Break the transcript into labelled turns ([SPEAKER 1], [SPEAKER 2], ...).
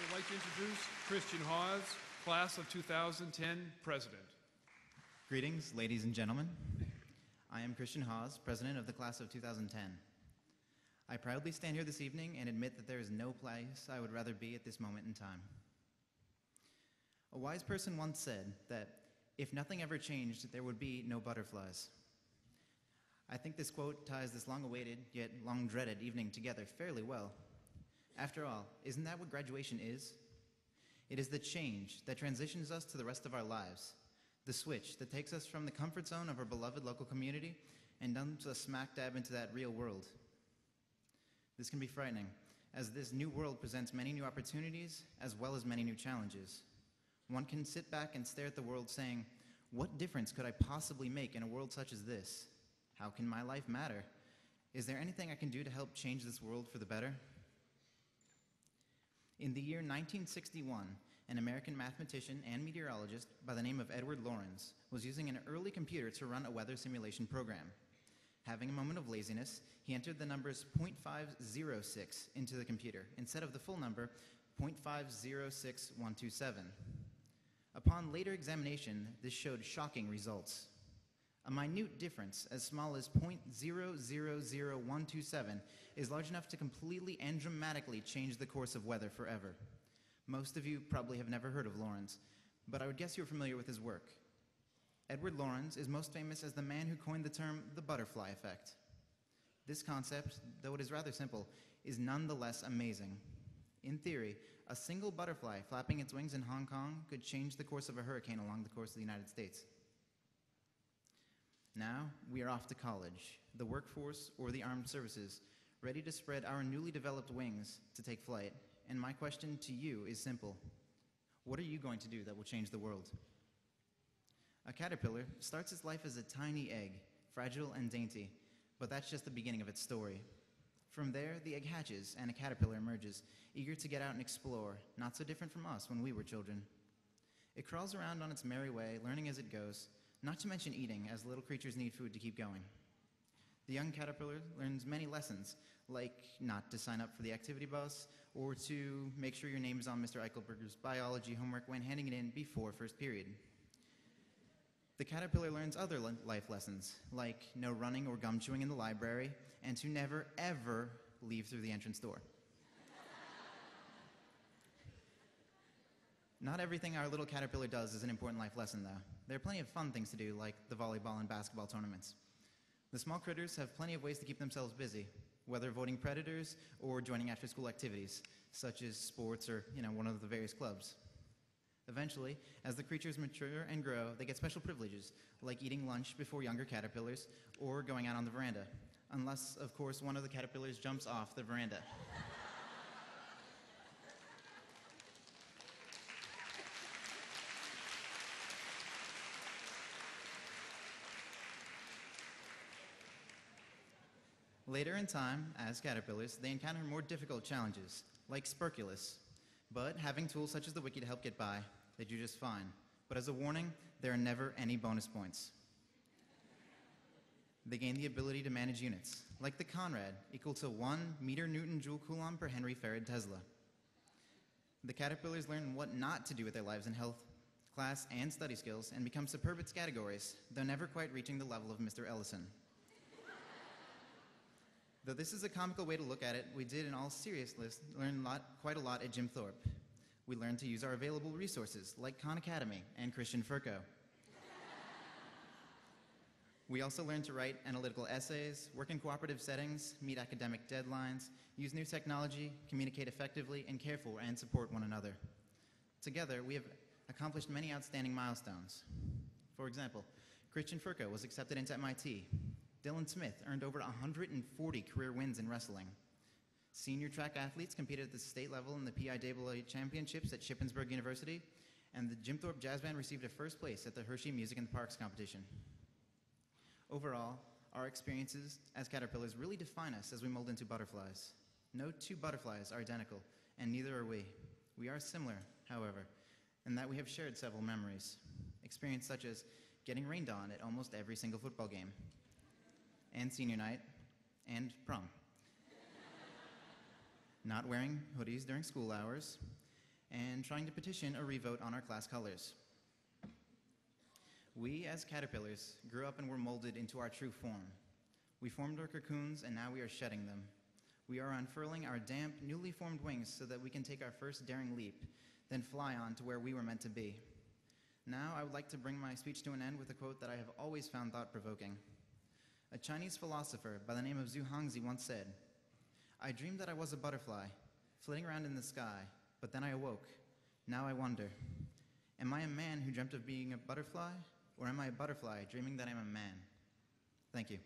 [SPEAKER 1] would like to introduce Christian Chauze, Class of 2010 President.
[SPEAKER 2] Greetings, ladies and gentlemen. I am Christian Chauze, President of the Class of 2010. I proudly stand here this evening and admit that there is no place I would rather be at this moment in time. A wise person once said that if nothing ever changed, there would be no butterflies. I think this quote ties this long-awaited, yet long-dreaded evening together fairly well. After all, isn't that what graduation is? It is the change that transitions us to the rest of our lives, the switch that takes us from the comfort zone of our beloved local community and dumps us smack dab into that real world. This can be frightening, as this new world presents many new opportunities as well as many new challenges. One can sit back and stare at the world saying, what difference could I possibly make in a world such as this? How can my life matter? Is there anything I can do to help change this world for the better? In the year 1961, an American mathematician and meteorologist by the name of Edward Lorenz was using an early computer to run a weather simulation program. Having a moment of laziness, he entered the numbers 0.506 into the computer instead of the full number 0.506127. Upon later examination, this showed shocking results. A minute difference as small as 0.000127 is large enough to completely and dramatically change the course of weather forever. Most of you probably have never heard of Lorenz, but I would guess you're familiar with his work. Edward Lorenz is most famous as the man who coined the term the butterfly effect. This concept, though it is rather simple, is nonetheless amazing. In theory, a single butterfly flapping its wings in Hong Kong could change the course of a hurricane along the course of the United States. Now, we are off to college, the workforce, or the armed services, ready to spread our newly developed wings to take flight. And my question to you is simple. What are you going to do that will change the world? A caterpillar starts its life as a tiny egg, fragile and dainty, but that's just the beginning of its story. From there, the egg hatches and a caterpillar emerges, eager to get out and explore, not so different from us when we were children. It crawls around on its merry way, learning as it goes, not to mention eating, as little creatures need food to keep going. The young caterpillar learns many lessons, like not to sign up for the activity bus, or to make sure your name is on Mr. Eichelberger's biology homework when handing it in before first period. The caterpillar learns other life lessons, like no running or gum chewing in the library, and to never, ever leave through the entrance door. Not everything our little caterpillar does is an important life lesson, though. There are plenty of fun things to do, like the volleyball and basketball tournaments. The small critters have plenty of ways to keep themselves busy, whether avoiding predators or joining after-school activities, such as sports or, one of the various clubs. Eventually, as the creatures mature and grow, they get special privileges, like eating lunch before younger caterpillars or going out on the veranda, unless, of course, one of the caterpillars jumps off the veranda. Later in time, as caterpillars, they encounter more difficult challenges, like spurculus. But having tools such as the wiki to help get by, they do just fine. But as a warning, there are never any bonus points. They gain the ability to manage units, like the Conrad, equal to 1 meter-Newton joule Coulomb per Henry Farad Tesla. The caterpillars learn what not to do with their lives in health, class, and study skills, and become superb at categories, though never quite reaching the level of Mr. Ellison. Though this is a comical way to look at it, we did, in all seriousness, learn quite a lot at Jim Thorpe. We learned to use our available resources, like Khan Academy and Christian Furco. We also learned to write analytical essays, work in cooperative settings, meet academic deadlines, use new technology, communicate effectively, and care for and support one another. Together, we have accomplished many outstanding milestones. For example, Christian Furco was accepted into MIT. Dylan Smith earned over 140 career wins in wrestling. Senior track athletes competed at the state level in the PIAA championships at Shippensburg University, and the Jim Thorpe Jazz Band received a first place at the Hershey Music in the Parks competition. Overall, our experiences as caterpillars really define us as we mold into butterflies. No two butterflies are identical, and neither are we. We are similar, however, in that we have shared several memories. Experiences such as getting rained on at almost every single football game, and senior night, and prom. Not wearing hoodies during school hours, and trying to petition a revote on our class colors. We, as caterpillars, grew up and were molded into our true form. We formed our cocoons, and now we are shedding them. We are unfurling our damp, newly formed wings so that we can take our first daring leap, then fly on to where we were meant to be. Now, I would like to bring my speech to an end with a quote that I have always found thought-provoking. A Chinese philosopher by the name of Zhu Hongzi once said, "I dreamed that I was a butterfly, flitting around in the sky, but then I awoke. Now I wonder, am I a man who dreamt of being a butterfly, or am I a butterfly dreaming that I'm a man?" Thank you.